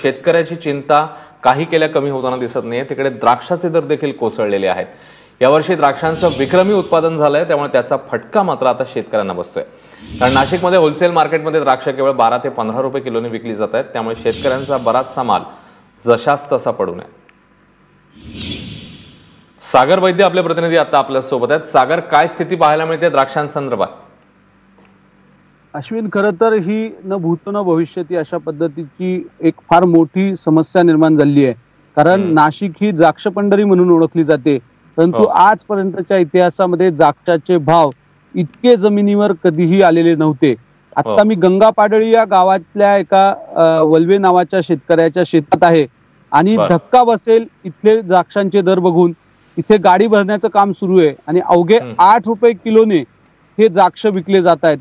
शेतकऱ्याची चिंता काही केल्या कमी होताना दिसत नाहीये। तिकडे द्राक्षाचे दर देखील कोसळलेले आहेत। यावर्षी द्राक्षांचं विक्रमी उत्पादन झालंय, त्यामुळे त्याचा फटका मात्र आता शेतकऱ्यांना बसतोय। कारण नाशिकमध्ये होलसेल मार्केटमध्ये द्राक्ष केवळ 12 ते 15 रुपये किलोने विकली जात आहेत, त्यामुळे शेतकऱ्यांचा बराचसा माल जशास तसा पडू नये। सागर वैद्य आपले प्रतिनिधी आता आपल्या सोबत आहेत। सागर, काय स्थिती पाहायला मिळते द्राक्षांसंदर्भात? अश्विन, खरं तर ही न भूतो न भविष्यती अशा पद्धतीची एक फार मोठी समस्या निर्माण झाली आहे। कारण नाशिक ही द्राक्ष पंढरी म्हणून ओळखली जाते, परंतु आजपर्यंतच्या इतिहासामध्ये द्राक्षाचे भाव इतके जमिनीवर कधीही आलेले नव्हते। आता मी गंगापाडळी या गावातल्या एका वल्वे नावाच्या शेतकऱ्याच्या शेतात आहे आणि धक्का बसेल इथले द्राक्षांचे दर बघून। इथे गाडी भरण्याचं काम सुरू आहे आणि अवघे 8 रुपये किलोने हे द्राक्ष विकले जात आहेत।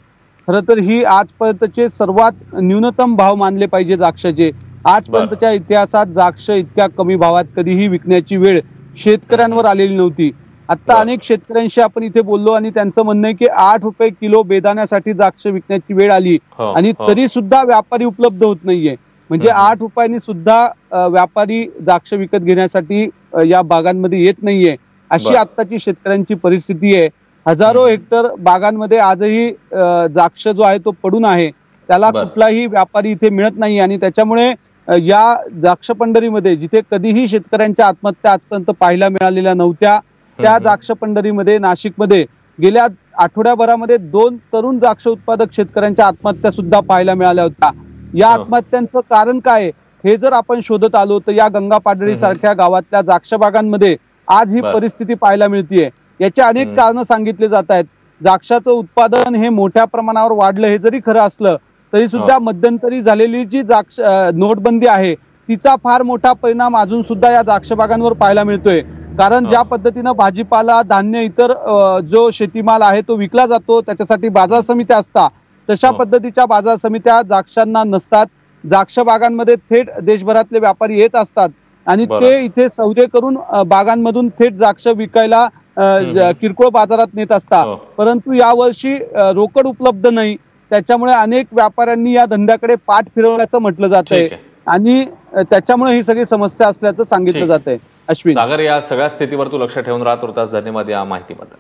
खरं तर ही आजपर्यंतचे सर्वात न्यूनतम भाव मानले पाहिजे द्राक्षाचे। आजपर्यंतच्या इतिहासात द्राक्ष इतक्या कमी भावात कधीही विकण्याची वेळ शेतकऱ्यांवर आलेली नव्हती। आता अनेक शेतकऱ्यांशी आपण इथे बोललो आणि त्यांचं म्हणणं आहे की 8 रुपये किलो बेदाण्यासाठी द्राक्ष विकण्याची वेळ आली आणि तरी सुद्धा व्यापारी उपलब्ध होत नाहीये। म्हणजे 8 रुपयांनी सुद्धा व्यापारी द्राक्ष विकत घेण्यासाठी या बागांमध्ये येत नाहीये, अशी आत्ताची शेतकऱ्यांची परिस्थिती आहे। हजारो हेक्टर बागांमध्ये आजही द्राक्ष जो आहे तो पडून आहे, त्याला कुठलाही व्यापारी इथे मिळत नाही आणि त्याच्यामुळे या द्राक्ष पंढरीमध्ये जिथे कधीही शेतकऱ्यांच्या आत्महत्या आजपर्यंत पाहायला मिळालेल्या नव्हत्या, त्या द्राक्ष पंढरीमध्ये नाशिकमध्ये गेल्या आठवड्याभरामध्ये 2 तरुण द्राक्ष उत्पादक शेतकऱ्यांच्या आत्महत्या सुद्धा पाहायला मिळाल्या होत्या। या आत्महत्यांचं कारण काय हे जर आपण शोधत आलो तर या गंगापाडळी सारख्या गावातल्या द्राक्ष बागांमध्ये आज ही परिस्थिती पाहायला मिळतीये। याचे अनेक कारणं सांगितले जात आहेत। द्राक्षाचं उत्पादन हे मोठ्या प्रमाणावर वाढलं हे जरी खरं असलं तरी सुद्धा मध्यंतरी झालेली जी द्राक्ष नोटबंदी आहे तिचा फार मोठा परिणाम अजून सुद्धा या द्राक्ष बागांवर पाहायला मिळतोय। कारण ज्या पद्धतीनं भाजीपाला, धान्य, इतर जो शेतीमाल आहे तो विकला जातो त्याच्यासाठी बाजार समित्या असतात, तशा पद्धतीच्या बाजार समित्या द्राक्षांना नसतात। द्राक्ष बागांमध्ये थेट देशभरातले व्यापारी येत असतात आणि ते इथे सौदे करून बागांमधून थेट द्राक्ष विकायला किरकोळ बाजारात नेत असतात। परंतु यावर्षी रोकड उपलब्ध नाही, त्याच्यामुळे अनेक व्यापाऱ्यांनी या धंद्याकडे पाठ फिरवल्याचं म्हटलं जातंय आणि त्याच्यामुळे ही सगळी समस्या असल्याचं सांगितलं जातंय। अश्विन, सागर, या सगळ्या स्थितीवर तू लक्ष ठेवून राहा। तुर्तास धन्यवाद या माहितीबद्दल।